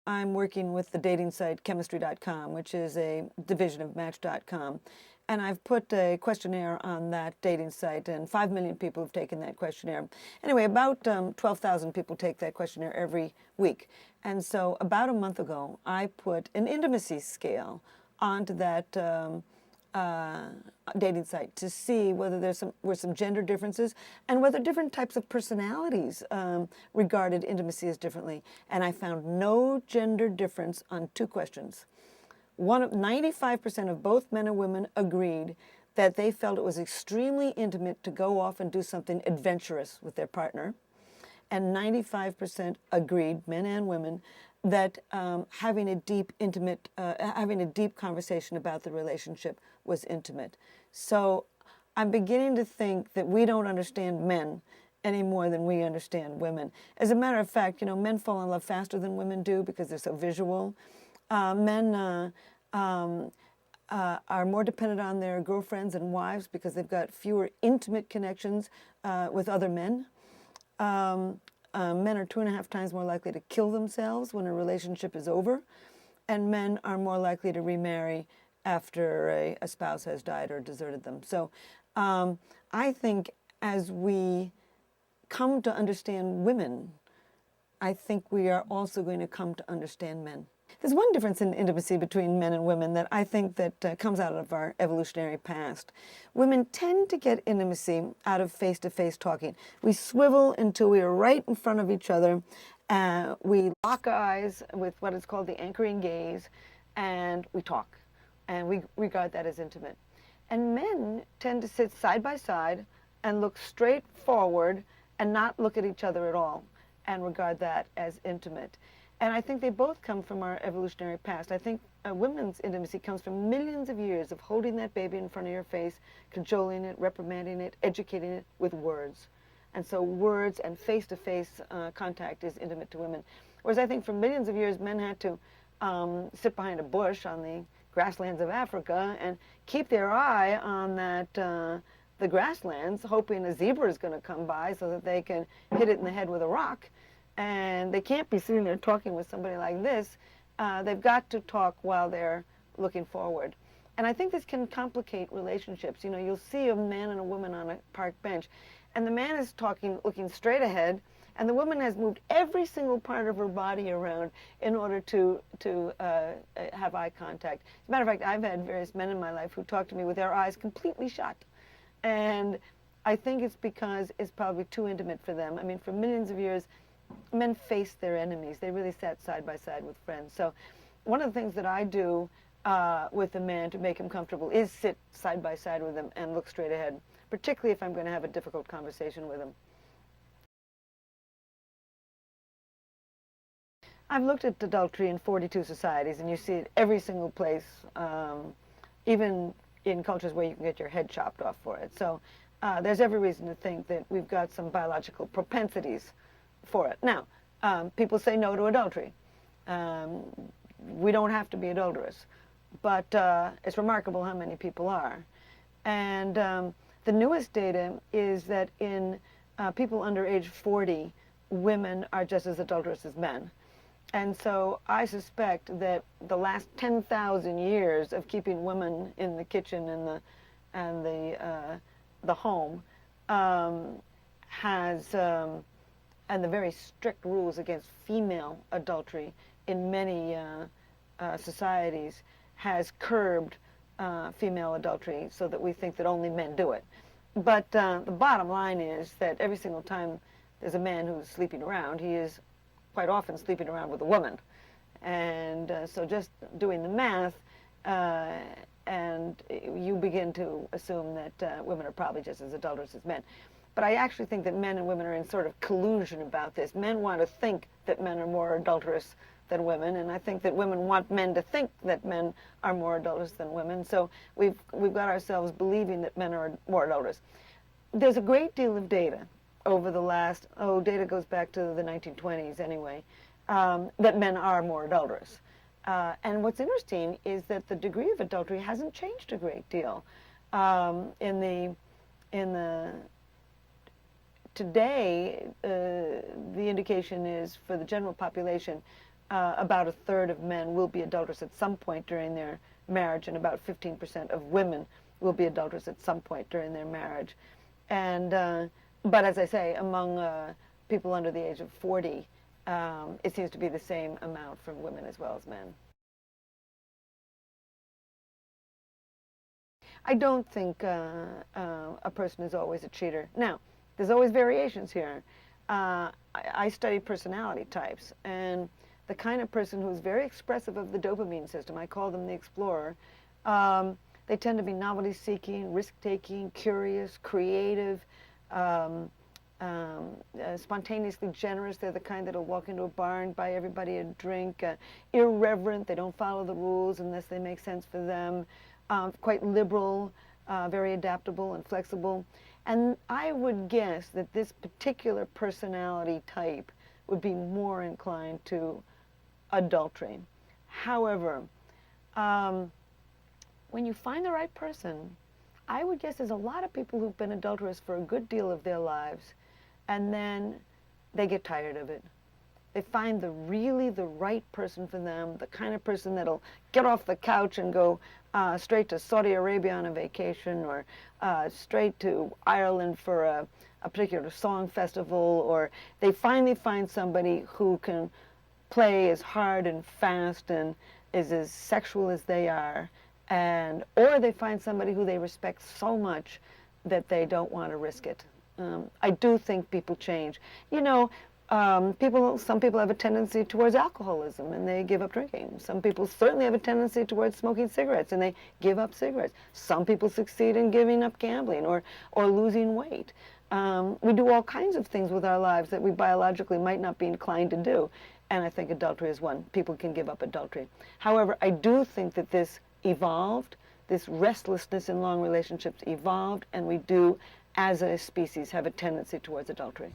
I'm working with the dating site chemistry.com, which is a division of match.com. And I've put a questionnaire on that dating site, and 5 million people have taken that questionnaire. Anyway, about 12,000 people take that questionnaire every week. And so about a month ago, I put an intimacy scale onto that dating site to see whether there were some gender differences and whether different types of personalities regarded intimacy as differently. And I found no gender difference on 2 questions. 95% of both men and women agreed that they felt it was extremely intimate to go off and do something adventurous with their partner. And 95% agreed, men and women, that having a deep conversation about the relationship was intimate. So I'm beginning to think that we don't understand men any more than we understand women. As a matter of fact, men fall in love faster than women do because they're so visual. Men are more dependent on their girlfriends and wives because they've got fewer intimate connections with other men. Men are 2.5 times more likely to kill themselves when a relationship is over, and men are more likely to remarry after a spouse has died or deserted them. So I think as we come to understand women, I think we are also going to come to understand men. There's one difference in intimacy between men and women that I think that comes out of our evolutionary past. Women tend to get intimacy out of face-to-face talking. We swivel until we are right in front of each other. We lock eyes with what is called the anchoring gaze, and we talk. And we regard that as intimate. And men tend to sit side by side and look straight forward and not look at each other at all and regard that as intimate. And I think they both come from our evolutionary past. I think women's intimacy comes from millions of years of holding that baby in front of your face, cajoling it, reprimanding it, educating it with words. And so words and face-to-face contact is intimate to women. Whereas I think for millions of years, men had to sit behind a bush on the grasslands of Africa and keep their eye on that the grasslands, hoping a zebra is going to come by so that they can hit it in the head with a rock. And they can't be sitting there talking with somebody like this. They've got to talk while they're looking forward. And I think this can complicate relationships. You'll see a man and a woman on a park bench, and the man is talking, looking straight ahead, and the woman has moved every single part of her body around in order to have eye contact. As a matter of fact, I've had various men in my life who talk to me with their eyes completely shut. And I think it's because it's probably too intimate for them. I mean, for millions of years, men faced their enemies. They really sat side by side with friends. So one of the things that I do with a man to make him comfortable is sit side by side with him and look straight ahead, particularly if I'm going to have a difficult conversation with him. I've looked at adultery in 42 societies, and you see it every single place, even in cultures where you can get your head chopped off for it. So there's every reason to think that we've got some biological propensities for it. Now, people say no to adultery. We don't have to be adulterous, but it's remarkable how many people are. And the newest data is that in people under age 40, women are just as adulterous as men. And so I suspect that the last 10,000 years of keeping women in the kitchen and the home has and the very strict rules against female adultery in many societies has curbed female adultery so that we think that only men do it. But the bottom line is that every single time there's a man who's sleeping around, he is quite often sleeping around with a woman. And so just doing the math, and you begin to assume that women are probably just as adulterous as men. But I actually think that men and women are in sort of collusion about this. Men want to think that men are more adulterous than women, and I think that women want men to think that men are more adulterous than women. So we've got ourselves believing that men are more adulterous. There's a great deal of data over the last, data goes back to the 1920s anyway, that men are more adulterous. And what's interesting is that the degree of adultery hasn't changed a great deal. Today, the indication is for the general population, about a third of men will be adulterous at some point during their marriage, and about 15% of women will be adulterous at some point during their marriage. And but as I say, among people under the age of 40, it seems to be the same amount for women as well as men. I don't think a person is always a cheater. Now, there's always variations here. I study personality types, and the kind of person who's very expressive of the dopamine system, I call them the explorer, they tend to be novelty-seeking, risk-taking, curious, creative, spontaneously generous. They're the kind that'll walk into a bar and buy everybody a drink. Irreverent. They don't follow the rules unless they make sense for them. Quite liberal, very adaptable and flexible. And I would guess that this particular personality type would be more inclined to adultery. However, when you find the right person, I would guess there's a lot of people who've been adulterous for a good deal of their lives, and then they get tired of it. They find really the right person for them, the kind of person that'll get off the couch and go straight to Saudi Arabia on a vacation, or straight to Ireland for a particular song festival, or they finally find somebody who can play as hard and fast and is as sexual as they are, or they find somebody who they respect so much that they don't want to risk it. I do think people change. You know, some people have a tendency towards alcoholism and they give up drinking. Some people certainly have a tendency towards smoking cigarettes and they give up cigarettes. Some people succeed in giving up gambling or losing weight. We do all kinds of things with our lives that we biologically might not be inclined to do. And I think adultery is one. People can give up adultery. However, I do think that this evolved, this restlessness in long relationships evolved, and we do, as a species, have a tendency towards adultery.